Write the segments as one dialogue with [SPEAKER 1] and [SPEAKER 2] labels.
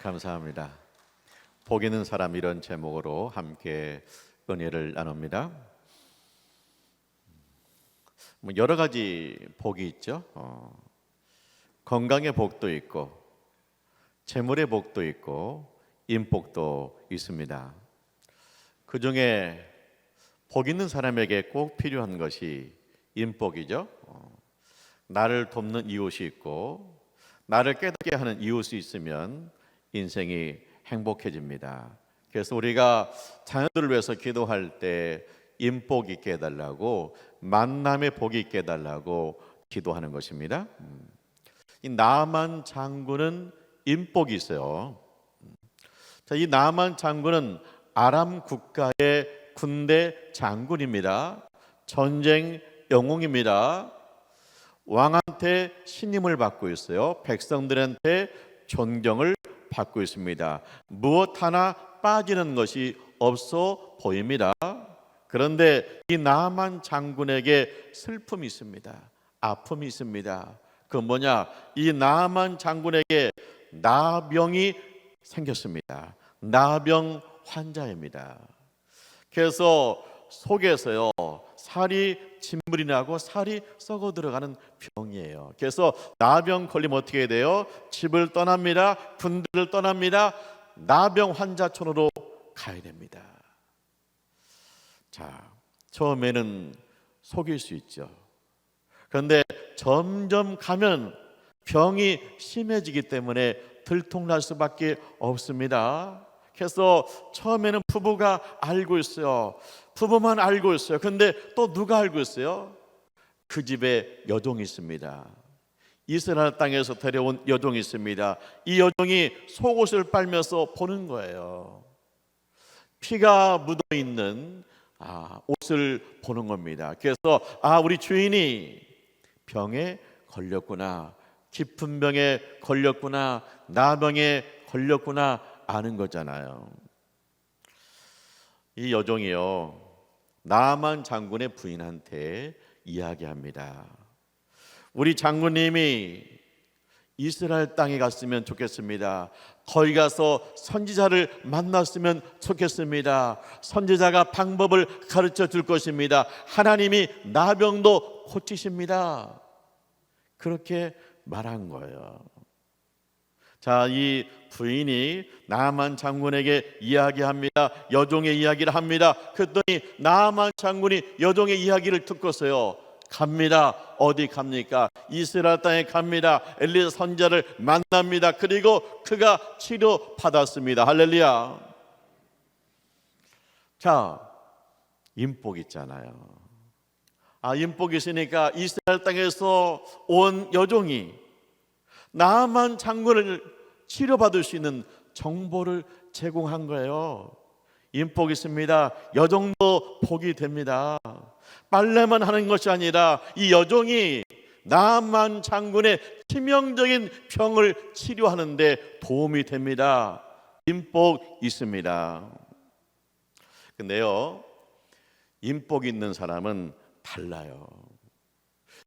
[SPEAKER 1] 감사합니다. 복 있는 사람 이런 제목으로 함께 은혜를 나눕니다. 여러 가지 복이 있죠. 건강의 복도 있고 재물의 복도 있고 인복도 있습니다. 그 중에 복 있는 사람에게 꼭 필요한 것이 인복이죠. 나를 돕는 이웃이 있고 나를 깨닫게 하는 이웃이 있으면 인생이 행복해집니다. 그래서 우리가 자녀들을 위해서 기도할 때 인복 있게 해달라고, 만남의 복이 있게 해달라고 기도하는 것입니다. 이 나만 장군은 인복이 있어요. 이 나만 장군은 아람 국가의 군대 장군입니다. 전쟁 영웅입니다. 왕한테 신임을 받고 있어요. 백성들한테 존경을 받고 있습니다. 무엇 하나 빠지는 것이 없어 보입니다. 그런데 이 나만 장군에게 슬픔이 있습니다. 아픔이 있습니다. 그건 뭐냐? 이 나만 장군에게 나병이 생겼습니다. 나병 환자입니다. 그래서 속에서요 살이 진물이 나고 살이 썩어 들어가는 병이에요. 그래서 나병 걸리면 어떻게 돼요? 집을 떠납니다. 군대를 떠납니다. 나병 환자촌으로 가야 됩니다. 자, 처음에는 속일 수 있죠. 그런데 점점 가면 병이 심해지기 때문에 들통날 수밖에 없습니다. 그래서 처음에는 부부가 알고 있어요. 부부만 알고 있어요. 근데 또 누가 알고 있어요? 그 집에 여종이 있습니다. 이스라엘 땅에서 데려온 여종이 있습니다. 이 여종이 속옷을 빨면서 보는 거예요. 피가 묻어있는 옷을 보는 겁니다. 그래서 우리 주인이 병에 걸렸구나, 깊은 병에 걸렸구나, 나병에 걸렸구나 아는 거잖아요. 이 여종이요 나만 장군의 부인한테 이야기합니다. 우리 장군님이 이스라엘 땅에 갔으면 좋겠습니다. 거기 가서 선지자를 만났으면 좋겠습니다. 선지자가 방법을 가르쳐 줄 것입니다. 하나님이 나병도 고치십니다. 그렇게 말한 거예요. 자, 이 부인이 나만 장군에게 이야기합니다. 여종의 이야기를 합니다. 그랬더니 나만 장군이 여종의 이야기를 듣고서요 갑니다. 어디 갑니까? 이스라엘 땅에 갑니다. 엘리야 선지자를 만납니다. 그리고 그가 치료받았습니다. 할렐루야. 자, 인복 있잖아요. 인복이 있으니까 이스라엘 땅에서 온 여종이 나만 장군을 치료받을 수 있는 정보를 제공한 거예요. 인복 있습니다. 여종도 복이 됩니다. 빨래만 하는 것이 아니라 이 여종이 나만 장군의 치명적인 병을 치료하는데 도움이 됩니다. 인복 있습니다. 근데요 인복 있는 사람은 달라요.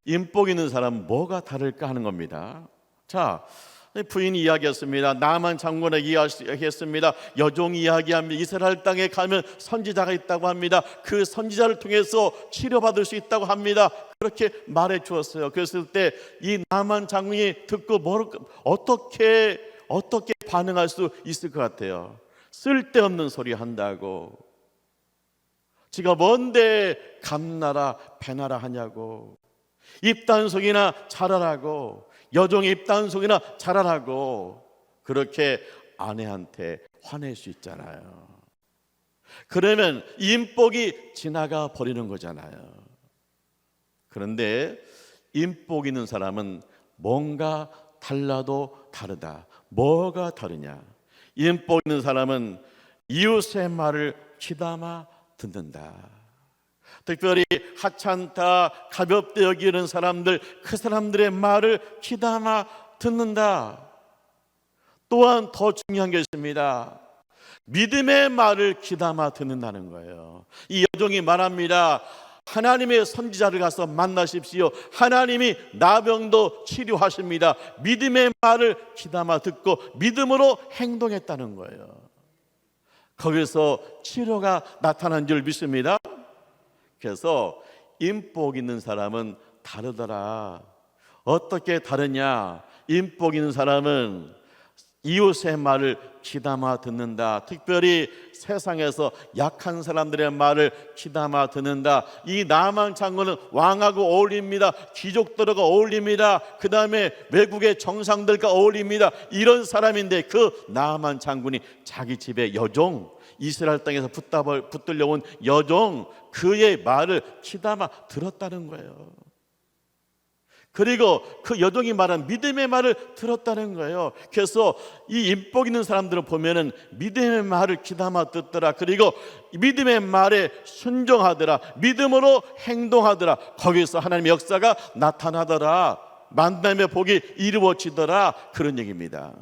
[SPEAKER 1] 인복 있는 사람은 뭐가 다를까 하는 겁니다. 자, 부인이 이야기했습니다. 나만 장군에게 이야기했습니다. 여종이 이야기합니다. 이스라엘 땅에 가면 선지자가 있다고 합니다. 그 선지자를 통해서 치료받을 수 있다고 합니다. 그렇게 말해 주었어요. 그랬을 때 이 나만 장군이 듣고 어떻게 반응할 수 있을 것 같아요? 쓸데없는 소리 한다고, 지가 뭔데 감나라 배나라 하냐고, 입단속이나 잘하라고, 여종의 입단속이나 잘하라고 그렇게 아내한테 화낼 수 있잖아요. 그러면 인복이 지나가 버리는 거잖아요. 그런데 인복 있는 사람은 뭔가 달라도 다르다. 뭐가 다르냐? 인복 있는 사람은 이웃의 말을 귀담아 듣는다. 특별히 하찮다, 가볍게 여기는 사람들, 그 사람들의 말을 귀담아 듣는다. 또한 더 중요한 게 있습니다. 믿음의 말을 귀담아 듣는다는 거예요. 이 여종이 말합니다. 하나님의 선지자를 가서 만나십시오. 하나님이 나병도 치료하십니다. 믿음의 말을 귀담아 듣고 믿음으로 행동했다는 거예요. 거기서 치료가 나타난 줄 믿습니다. 그래서 인복 있는 사람은 다르더라. 어떻게 다르냐? 인복 있는 사람은 이웃의 말을 귀담아 듣는다. 특별히 세상에서 약한 사람들의 말을 귀담아 듣는다. 이 나만 장군은 왕하고 어울립니다. 귀족들과 어울립니다. 그 다음에 외국의 정상들과 어울립니다. 이런 사람인데 그 나만 장군이 자기 집의 여종, 이스라엘 땅에서 붙들려온 여종, 그의 말을 귀담아 들었다는 거예요. 그리고 그 여종이 말한 믿음의 말을 들었다는 거예요. 그래서 이 인복 있는 사람들을 보면은 믿음의 말을 귀담아 듣더라. 그리고 믿음의 말에 순종하더라. 믿음으로 행동하더라. 거기서 하나님의 역사가 나타나더라. 만남의 복이 이루어지더라. 그런 얘기입니다.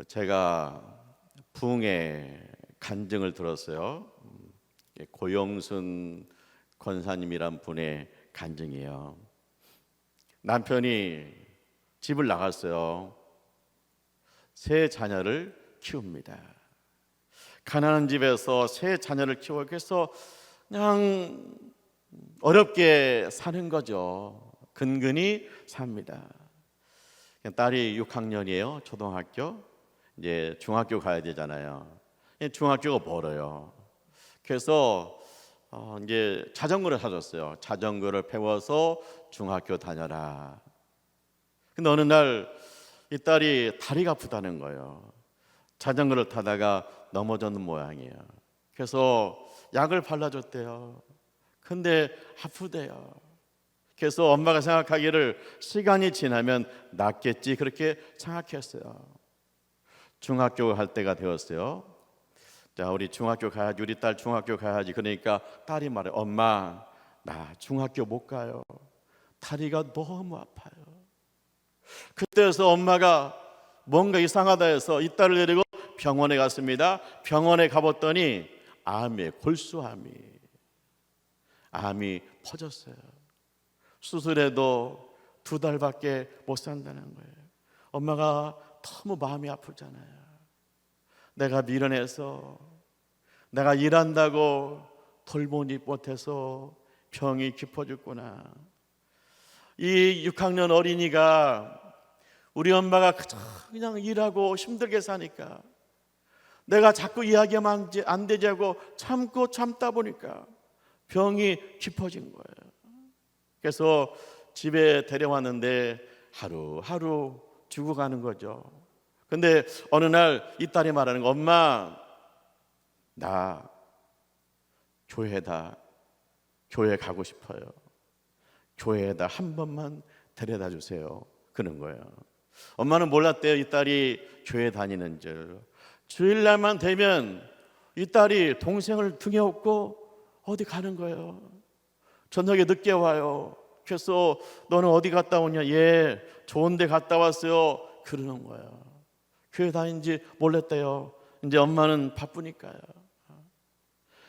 [SPEAKER 1] 제가 부흥의 간증을 들었어요. 고영순 권사님이란 분의 간증이에요. 남편이 집을 나갔어요. 세 자녀를 키웁니다. 가난한 집에서 세 자녀를 키워 그래서 그냥 어렵게 사는 거죠. 근근히 삽니다. 딸이 6학년이에요. 초등학교. 이제 중학교 가야 되잖아요. 중학교가 멀어요. 그래서 이제 자전거를 사줬어요. 자전거를 배워서 중학교 다녀라. 근데 어느 날 이 딸이 다리가 아프다는 거예요. 자전거를 타다가 넘어졌는 모양이에요. 그래서 약을 발라줬대요. 근데 아프대요. 그래서 엄마가 생각하기를 시간이 지나면 낫겠지 그렇게 생각했어요. 중학교 갈 때가 되었어요. 자, 우리 중학교 가야지, 우리 딸 중학교 가야지. 그러니까 딸이 말해, 엄마, 나 중학교 못 가요. 다리가 너무 아파요. 그때서 엄마가 뭔가 이상하다 해서 이 딸을 데리고 병원에 갔습니다. 병원에 가봤더니 암이 퍼졌어요. 수술해도 2달밖에 못 산다는 거예요. 엄마가 너무 마음이 아프잖아요. 내가 미련해서 내가 일한다고 돌보지 못해서 병이 깊어졌구나. 이 6학년 어린이가 우리 엄마가 그냥 일하고 힘들게 사니까 내가 자꾸 이야기하면 안 되지 하고 참다 보니까 병이 깊어진 거예요. 그래서 집에 데려왔는데 하루하루 죽어가는 거죠. 근데 어느 날 이 딸이 말하는 거, 엄마, 나 교회 가고 싶어요. 교회에다 한 번만 데려다 주세요. 그런 거예요. 엄마는 몰랐대요. 이 딸이 교회 다니는 줄. 주일날만 되면 이 딸이 동생을 등에 업고 어디 가는 거예요. 저녁에 늦게 와요. 그래서 너는 어디 갔다 오냐? 예, 좋은 데 갔다 왔어요. 그러는 거예요. 교회 다니는지 몰랐대요. 이제 엄마는 바쁘니까요.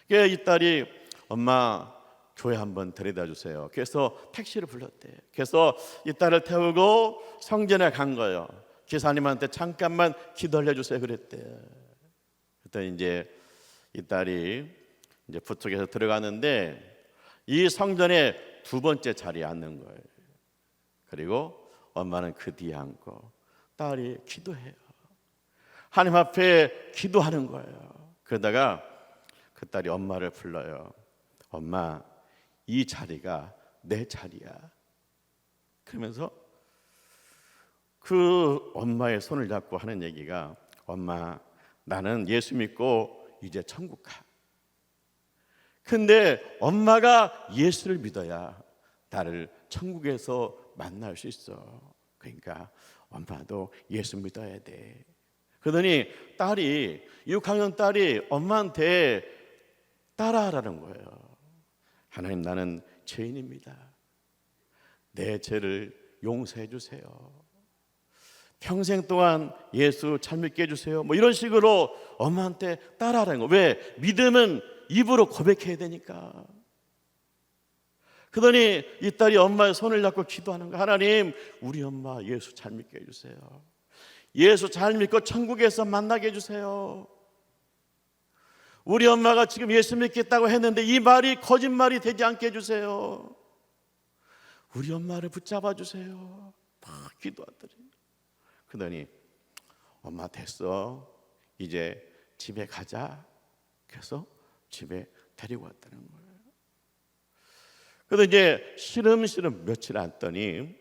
[SPEAKER 1] 그래서 이 딸이 엄마 교회 한번 데려다 주세요. 그래서 택시를 불렀대요. 그래서 이 딸을 태우고 성전에 간 거예요. 기사님한테 잠깐만 기다려 주세요 그랬대요. 그때 이제 이 딸이 이제 부엌에서 들어가는데 이 성전에 2번째 자리에 앉는 거예요. 그리고 엄마는 그 뒤에 앉고 딸이 기도해요. 하나님 앞에 기도하는 거예요. 그러다가 그 딸이 엄마를 불러요. 엄마, 이 자리가 내 자리야. 그러면서 그 엄마의 손을 잡고 하는 얘기가, 엄마, 나는 예수 믿고 이제 천국 가. 근데 엄마가 예수를 믿어야 나를 천국에서 만날 수 있어. 그러니까 엄마도 예수 믿어야 돼. 그러더니 6학년 딸이 엄마한테 따라하라는 거예요. 하나님, 나는 죄인입니다. 내 죄를 용서해 주세요. 평생 동안 예수 잘 믿게 해주세요. 뭐 이런 식으로 엄마한테 따라하라는 거. 왜? 믿음은 입으로 고백해야 되니까. 그러더니 이 딸이 엄마의 손을 잡고 기도하는 거야. 하나님, 우리 엄마 예수 잘 믿게 해주세요. 예수 잘 믿고 천국에서 만나게 해주세요. 우리 엄마가 지금 예수 믿겠다고 했는데 이 말이 거짓말이 되지 않게 해주세요. 우리 엄마를 붙잡아 주세요. 막 기도하더니, 그러더니 엄마 됐어, 이제 집에 가자. 그래서 집에 데리고 왔다는 거예요. 그래서 이제 시름시름 며칠 앉더니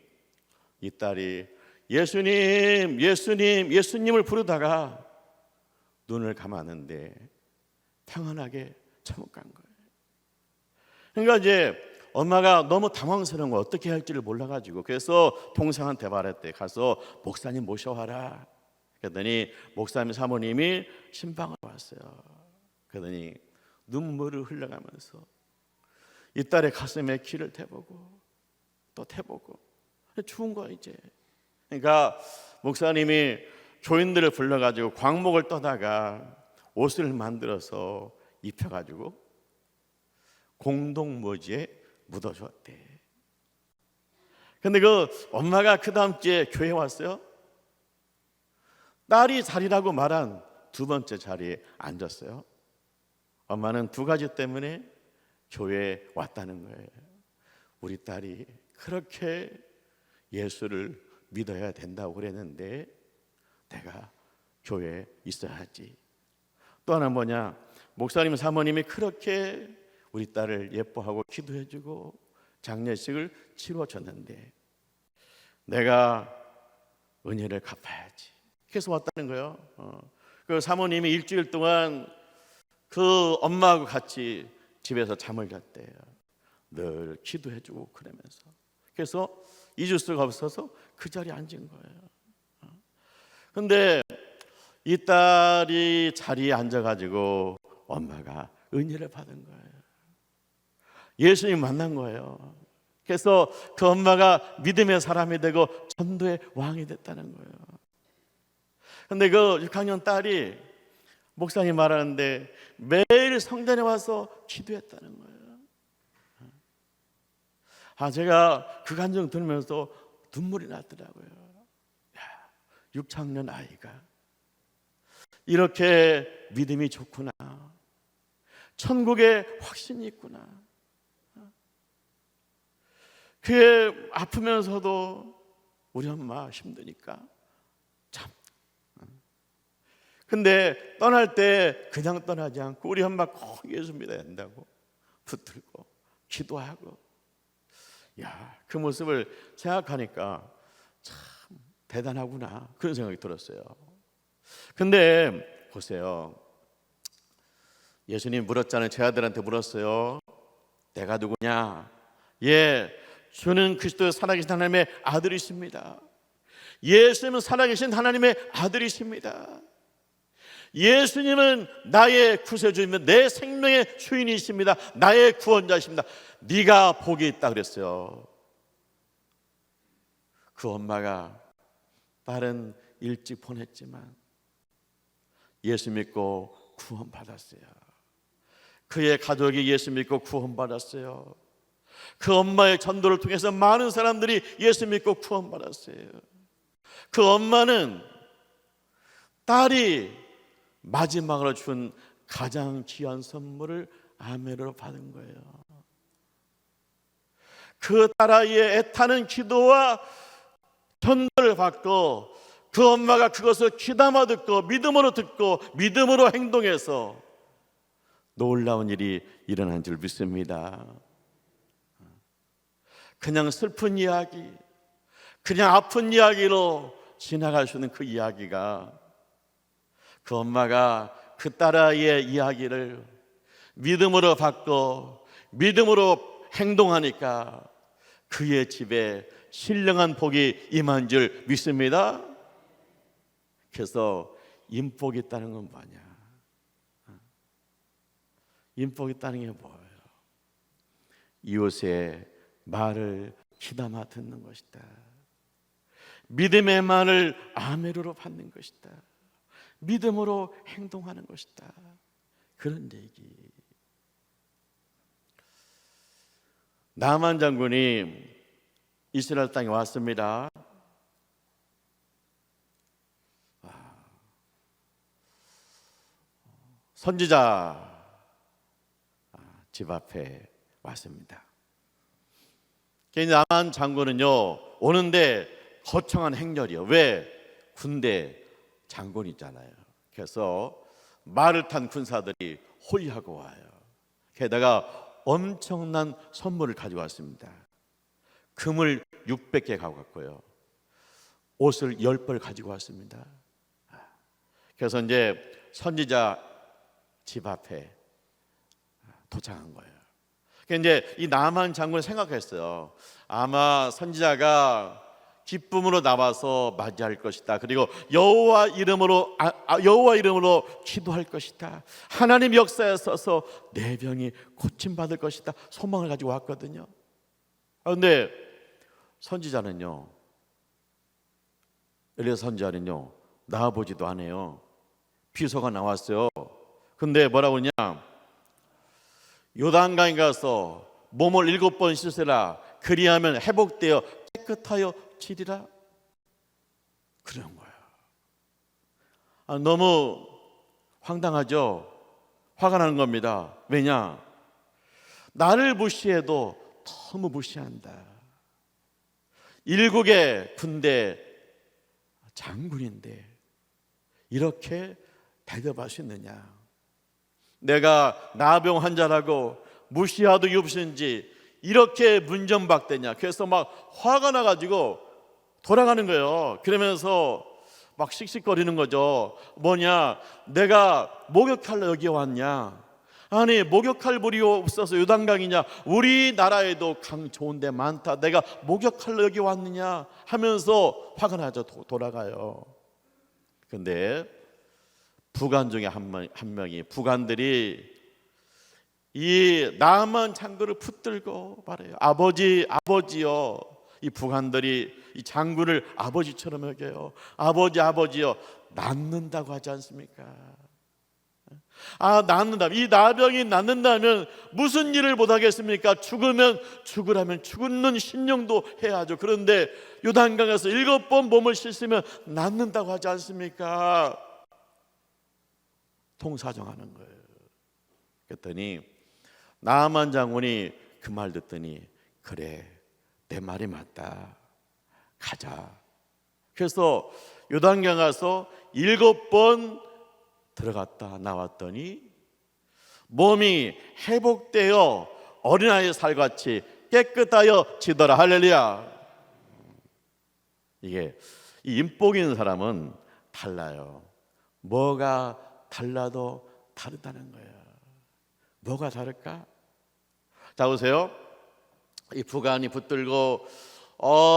[SPEAKER 1] 이 딸이 예수님, 예수님, 예수님을 부르다가 눈을 감았는데 평안하게 참못 간 거예요. 그러니까 이제 엄마가 너무 당황스러운 거 어떻게 할지를 몰라가지고, 그래서 동생한테 말했대. 가서 목사님 모셔와라. 그랬더니 목사님 사모님이 신방을 왔어요. 그러더니 눈물을 흘려가면서 이 딸의 가슴에 키를 대보고 또 대보고, 추운 거야 이제. 그러니까 목사님이 조인들을 불러가지고 광목을 떠다가 옷을 만들어서 입혀가지고 공동묘지에 묻어줬대. 근데 그 엄마가 그 다음 주에 교회에 왔어요. 딸이 자리라고 말한 두 번째 자리에 앉았어요. 엄마는 두 가지 때문에 교회에 왔다는 거예요. 우리 딸이 그렇게 예수를 믿어야 된다고 그랬는데 내가 교회에 있어야지. 또 하나 뭐냐, 목사님 사모님이 그렇게 우리 딸을 예뻐하고 기도해주고 장례식을 치러줬는데 내가 은혜를 갚아야지. 그래서 왔다는 거예요. 그 사모님이 일주일 동안 그 엄마하고 같이 집에서 잠을 잤대요. 늘 기도해주고 그러면서. 그래서 잊을 수가 없어서 그 자리에 앉은 거예요. 근데 이 딸이 자리에 앉아가지고 엄마가 은혜를 받은 거예요. 예수님 만난 거예요. 그래서 그 엄마가 믿음의 사람이 되고 전도의 왕이 됐다는 거예요. 근데 그 6학년 딸이 목사님 말하는데 매일 성전에 와서 기도했다는 거예요. 제가 그 간증 들으면서 눈물이 났더라고요. 6학년 아이가 이렇게 믿음이 좋구나, 천국에 확신이 있구나. 그게 아프면서도 우리 엄마 힘드니까 참. 근데 떠날 때 그냥 떠나지 않고 우리 엄마 꼭 예수 믿어야 된다고 붙들고 기도하고. 그 모습을 생각하니까 참 대단하구나, 그런 생각이 들었어요. 근데 보세요, 예수님 물었잖아요. 제 아들한테 물었어요. 내가 누구냐? 주는 그리스도의 살아계신 하나님의 아들이십니다. 예수님은 살아계신 하나님의 아들이십니다. 예수님은 나의 구세주이며 내 생명의 주인이십니다. 나의 구원자이십니다. 네가 복이 있다 그랬어요. 그 엄마가 딸은 일찍 보냈지만 예수 믿고 구원받았어요. 그의 가족이 예수 믿고 구원받았어요. 그 엄마의 전도를 통해서 많은 사람들이 예수 믿고 구원받았어요. 그 엄마는 딸이 마지막으로 준 가장 귀한 선물을 아멘으로 받은 거예요. 그 딸아이의 애타는 기도와 전도를 받고 그 엄마가 그것을 귀담아 듣고 믿음으로 듣고 믿음으로 행동해서 놀라운 일이 일어난 줄 믿습니다. 그냥 슬픈 이야기, 그냥 아픈 이야기로 지나갈 수 있는 그 이야기가, 그 엄마가 그 딸아이의 이야기를 믿음으로 받고 믿음으로 행동하니까 그의 집에 신령한 복이 임한 줄 믿습니다. 그래서 인복이 있다는 건 뭐냐? 인복이 있다는 게 뭐예요? 이웃의 말을 귀담아 듣는 것이다. 믿음의 말을 아멘으로 받는 것이다. 믿음으로 행동하는 것이다. 그런 얘기. 나만 장군이 이스라엘 땅에 왔습니다. 선지자 집 앞에 왔습니다. 나만 장군은요, 오는데 거창한 행렬이요. 왜? 군대 장군이 있잖아요. 그래서 말을 탄 군사들이 호위하고 와요. 게다가 엄청난 선물을 가져왔습니다. 금을 600개 가져갔고요, 옷을 10벌 가지고 왔습니다. 그래서 이제 선지자 집 앞에 도착한 거예요. 이제 이 나만 장군이 생각했어요. 아마 선지자가 기쁨으로 나와서 맞이할 것이다. 그리고 여호와 이름으로 기도할 것이다. 하나님 역사에 서서 내 병이 고침 받을 것이다. 소망을 가지고 왔거든요. 그런데 선지자는요, 엘리야 선지자는요, 나와보지도 않아요. 비서가 나왔어요. 근데 뭐라고 하냐? 요단강에 가서 몸을 7번 씻으라. 그리하면 회복되어 깨끗하여 지리라. 그런 거야. 너무 황당하죠? 화가 나는 겁니다. 왜냐? 나를 무시해도 너무 무시한다. 7개의 군대 장군인데 이렇게 대접할 수 있느냐? 내가 나병 환자라고 무시하도 없인지 이렇게 문전박대냐? 그래서 막 화가 나가지고 돌아가는 거예요. 그러면서 막 씩씩거리는 거죠. 뭐냐? 내가 목욕하러 여기 왔냐? 아니, 목욕할 물이 없어서 요단강이냐? 우리나라에도 강 좋은 데 많다. 내가 목욕하러 여기 왔느냐? 하면서 화가 나죠. 돌아가요. 근데 부관 중에 한 명이, 부관들이 이 나만 장군을 붙들고 말해요. 아버지요. 이 부관들이 이 장군을 아버지처럼 여겨요. 아버지요. 낫는다고 하지 않습니까? 낫는다. 이 나병이 낫는다면 무슨 일을 못하겠습니까? 죽으라면 죽는 신령도 해야죠. 그런데 요단강에서 7번 몸을 씻으면 낫는다고 하지 않습니까? 통사정하는 거예요. 그랬더니 나만 장군이 그 말 듣더니, 그래, 내 말이 맞다, 가자. 그래서 요단강 가서 7번 들어갔다 나왔더니 몸이 회복되어 어린아이 살같이 깨끗하여 지더라. 할렐루야. 이게 이 인복 있는 사람은 달라요. 뭐가 달라도 다르다는 거예요. 뭐가 다를까? 자, 보세요. 이 부관이 붙들고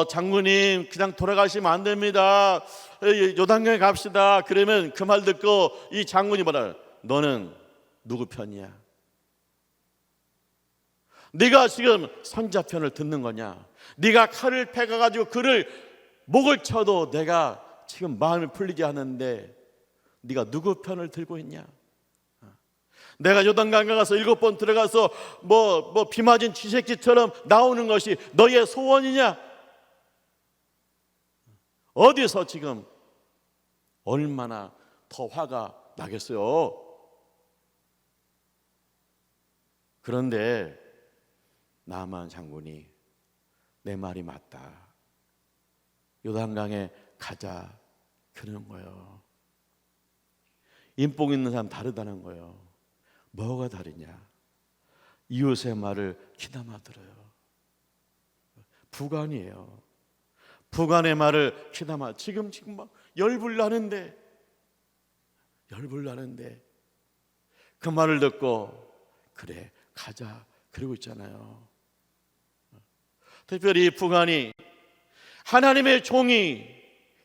[SPEAKER 1] 장군님, 그냥 돌아가시면 안 됩니다. 요단강에 갑시다. 그러면 그 말 듣고 이 장군이 뭐라? 너는 누구 편이야? 네가 지금 선자 편을 듣는 거냐? 네가 칼을 패가지고 그를 목을 쳐도 내가 지금 마음이 풀리지 않는데 네가 누구 편을 들고 있냐? 내가 요단강에 가서 7번 들어가서 비 맞은 쥐새끼처럼 나오는 것이 너의 소원이냐? 어디서 지금 얼마나 더 화가 나겠어요? 그런데 나만 장군이 내 말이 맞다, 요단강에 가자, 그러는 거예요. 인복 있는 사람 다르다는 거예요. 뭐가 다르냐? 이웃의 말을 귀담아 들어요. 부관이에요. 부관의 말을 귀담아. 지금 막 열불 나는데 그 말을 듣고 그래, 가자, 그러고 있잖아요. 특별히 부관이, 하나님의 종이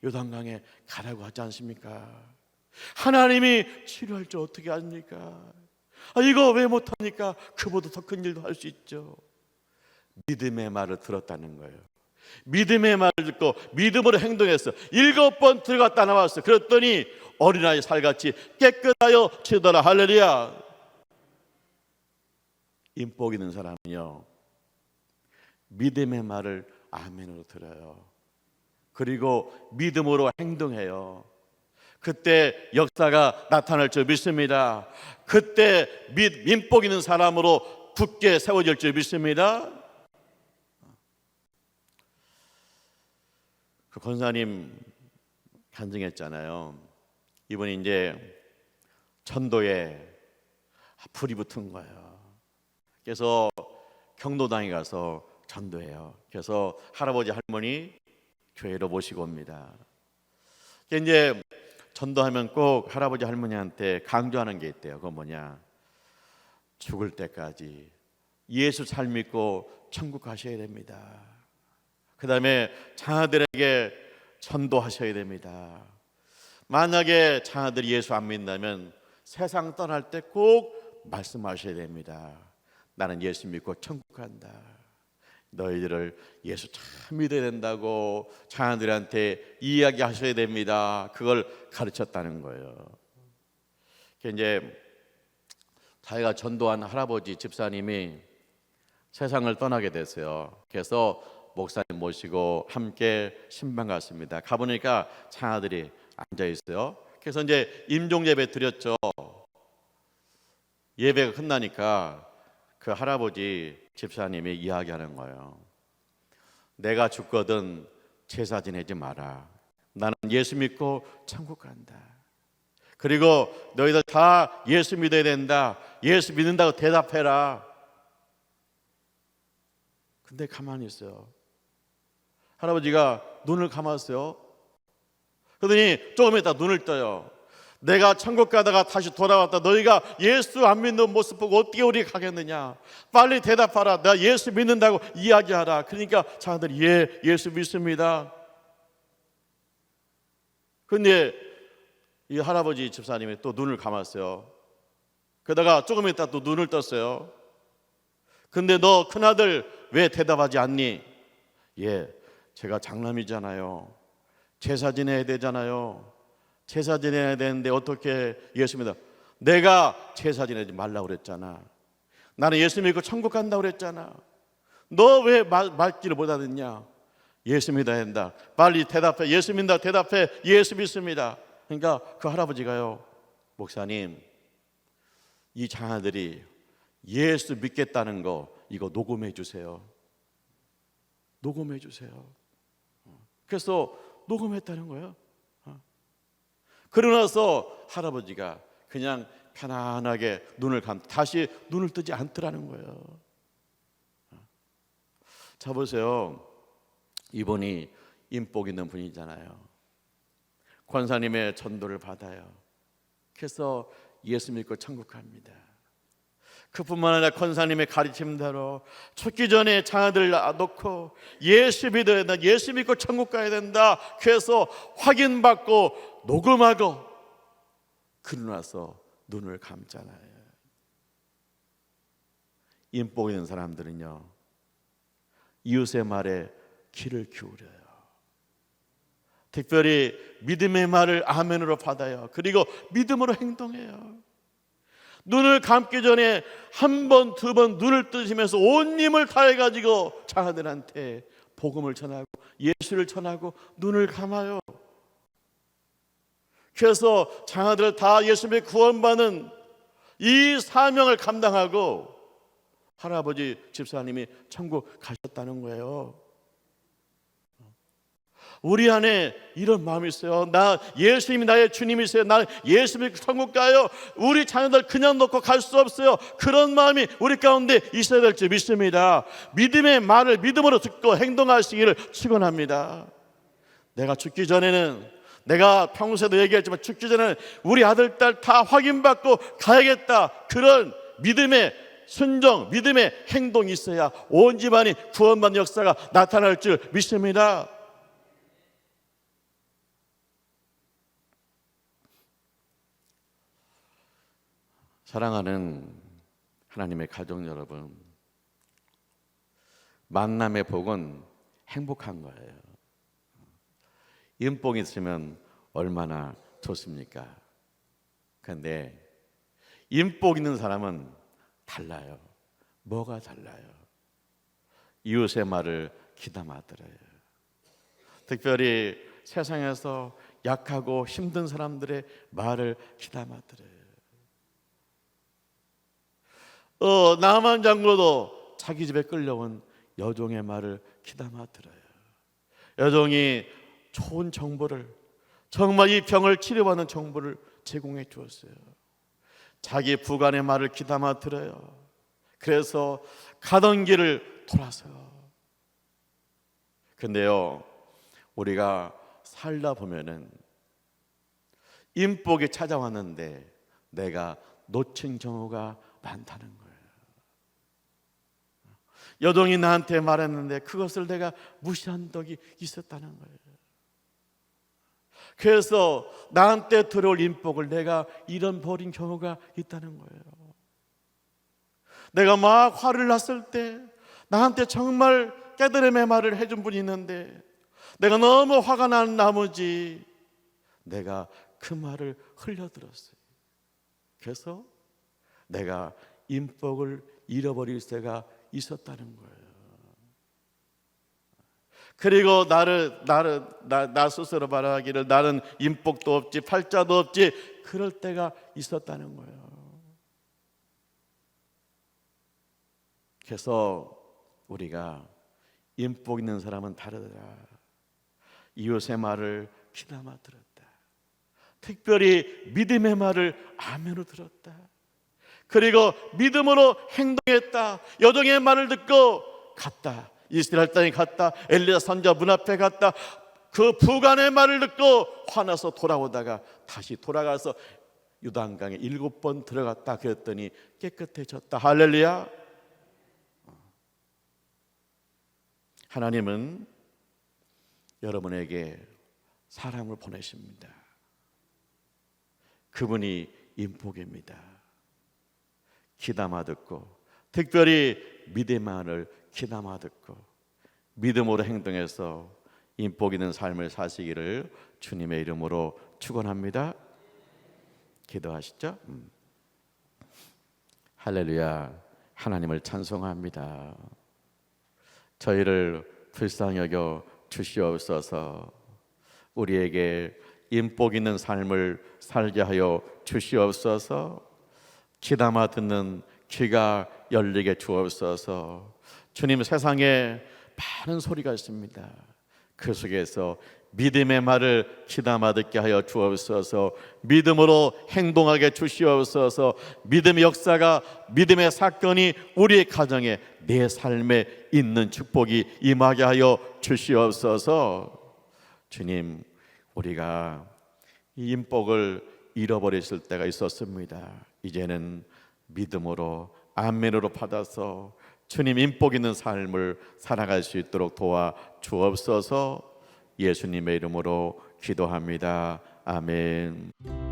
[SPEAKER 1] 요단강에 가라고 하지 않습니까? 하나님이 치료할 줄 어떻게 압니까? 이거 왜 못합니까? 그보다 더 큰 일도 할 수 있죠. 믿음의 말을 들었다는 거예요. 믿음의 말을 듣고 믿음으로 행동했어. 7번 들어갔다 나왔어. 그랬더니 어린아이 살같이 깨끗하여 치더라. 할렐루야. 인복 있는 사람은요, 믿음의 말을 아멘으로 들어요. 그리고 믿음으로 행동해요. 그때 역사가 나타날 줄 믿습니다. 그때 인복 있는 사람으로 굳게 세워질 줄 믿습니다. 그 권사님 간증했잖아요. 이분이 이제 전도에 불이 붙은 거예요. 그래서 경로당에 가서 전도해요. 그래서 할아버지 할머니 교회로 모시고 옵니다. 이제 전도하면 꼭 할아버지 할머니한테 강조하는 게 있대요. 그건 뭐냐? 죽을 때까지 예수 잘 믿고 천국 가셔야 됩니다. 그 다음에 자녀들에게 전도하셔야 됩니다. 만약에 자녀들이 예수 안 믿는다면 세상 떠날 때 꼭 말씀하셔야 됩니다. 나는 예수 믿고 천국 간다. 너희들을 예수 참 믿어야 된다고 자녀들한테 이야기하셔야 됩니다. 그걸 가르쳤다는 거예요. 이제 자기가 전도한 할아버지 집사님이 세상을 떠나게 됐어요. 그래서 목사님 모시고 함께 신방 갔습니다. 가보니까 자녀들이 앉아 있어요. 그래서 이제 임종 예배 드렸죠. 예배가 끝나니까 그 할아버지 집사님이 이야기하는 거예요. 내가 죽거든 제사 지내지 마라. 나는 예수 믿고 천국 간다. 그리고 너희들 다 예수 믿어야 된다. 예수 믿는다고 대답해라. 근데 가만히 있어요. 할아버지가 눈을 감았어요. 그러더니 조금 있다 눈을 떠요. 내가 천국 가다가 다시 돌아왔다. 너희가 예수 안 믿는 모습 보고 어떻게 우리 가겠느냐. 빨리 대답하라. 내가 예수 믿는다고 이야기하라. 그러니까 자녀들이 예수 믿습니다. 근데 이 할아버지 집사님이 또 눈을 감았어요. 그러다가 조금 있다 또 눈을 떴어요. 근데 너 큰아들 왜 대답하지 않니? 제가 장남이잖아요. 제사 지내야 되잖아요. 제사 지내야 되는데 어떻게 예수 믿어? 내가 제사 지내지 말라고 그랬잖아. 나는 예수 믿고 천국 간다고 그랬잖아. 너 왜 말귀를 못 알았냐? 예수 믿어야 된다. 빨리 대답해. 예수 믿는다 대답해. 예수 믿습니다. 그러니까 그 할아버지가요, 목사님, 이 자녀들이 예수 믿겠다는 거 이거 녹음해 주세요. 녹음해 주세요. 그래서 녹음했다는 거예요. 그러고 나서 할아버지가 그냥 편안하게 눈을 다시 눈을 뜨지 않더라는 거예요. 자 보세요. 이분이 인복 있는 분이잖아요. 권사님의 전도를 받아요. 그래서 예수 믿고 천국 갑니다. 그뿐만 아니라 권사님의 가르침대로 죽기 전에 자녀들을 놓고 예수 믿어야 된다. 예수 믿고 천국 가야 된다. 그래서 확인받고 녹음하고 그러고 나서 눈을 감잖아요. 인복 있는 사람들은요, 이웃의 말에 귀를 기울여요. 특별히 믿음의 말을 아멘으로 받아요. 그리고 믿음으로 행동해요. 눈을 감기 전에 한 번, 두 번 눈을 뜨시면서 온 힘을 다해가지고 자녀들한테 복음을 전하고 예수를 전하고 눈을 감아요. 그래서 자녀들 다 예수님의 구원받는 이 사명을 감당하고 할아버지 집사님이 천국 가셨다는 거예요. 우리 안에 이런 마음이 있어요. 나 예수님이 나의 주님이세요. 나 예수님이 천국 가요. 우리 자녀들 그냥 놓고 갈 수 없어요. 그런 마음이 우리 가운데 있어야 될 줄 믿습니다. 믿음의 말을 믿음으로 듣고 행동하시기를 축원합니다. 내가 죽기 전에는, 내가 평소에도 얘기했지만 죽기 전에는 우리 아들 딸 다 확인받고 가야겠다. 그런 믿음의 순종, 믿음의 행동이 있어야 온 집안이 구원받는 역사가 나타날 줄 믿습니다. 사랑하는 하나님의 가족 여러분, 만남의 복은 행복한 거예요. 인복이 있으면 얼마나 좋습니까? 그런데 인복 있는 사람은 달라요. 뭐가 달라요? 이웃의 말을 귀담아 들어요. 특별히 세상에서 약하고 힘든 사람들의 말을 귀담아 들어요. 나만 장로도 자기 집에 끌려온 여종의 말을 귀담아 들어요. 여종이 좋은 정보를, 정말 이 병을 치료받는 정보를 제공해 주었어요. 자기 부관의 말을 귀담아 들어요. 그래서 가던 길을 돌아서요. 근데요, 우리가 살다 보면은 인복이 찾아왔는데 내가 놓친 경우가 많다는 거예요. 여종이 나한테 말했는데 그것을 내가 무시한 적이 있었다는 거예요. 그래서 나한테 들어올 인복을 내가 잃어버린 경우가 있다는 거예요. 내가 막 화를 났을 때 나한테 정말 깨달음의 말을 해준 분이 있는데 내가 너무 화가 난 나머지 내가 그 말을 흘려들었어요. 그래서 내가 인복을 잃어버릴 새가 있었다는 거예요. 그리고 나 스스로 말하기를 나는 인복도 없지 팔자도 없지 그럴 때가 있었다는 거예요. 그래서 우리가 인복 있는 사람은 다르더라. 이웃의 말을 귀담아 들었다. 특별히 믿음의 말을 아멘으로 들었다. 그리고 믿음으로 행동했다. 여종의 말을 듣고 갔다. 이스라엘 땅에 갔다. 엘리야 선지자 문 앞에 갔다. 그 부관의 말을 듣고 화나서 돌아오다가 다시 돌아가서 요단강에 7번 들어갔다. 그랬더니 깨끗해졌다. 할렐루야. 하나님은 여러분에게 사람을 보내십니다. 그분이 인복입니다. 귀담아 듣고 특별히 믿음의 말을 귀담아 듣고 믿음으로 행동해서 인복 있는 삶을 사시기를 주님의 이름으로 축원합니다. 기도하시죠. 할렐루야. 하나님을 찬송합니다. 저희를 불쌍히 여겨 주시옵소서. 우리에게 인복 있는 삶을 살게 하여 주시옵소서. 귀담아 듣는 귀가 열리게 주옵소서. 주님, 세상에 많은 소리가 있습니다. 그 속에서 믿음의 말을 귀담아 듣게 하여 주옵소서. 믿음으로 행동하게 주시옵소서. 믿음의 역사가, 믿음의 사건이 우리의 가정에, 내 삶에 있는 축복이 임하게 하여 주시옵소서. 주님, 우리가 이 인복을 잃어버렸을 때가 있었습니다. 이제는 믿음으로 아멘으로 받아서 주님 인복 있는 삶을 살아갈 수 있도록 도와 주옵소서. 예수님의 이름으로 기도합니다. 아멘.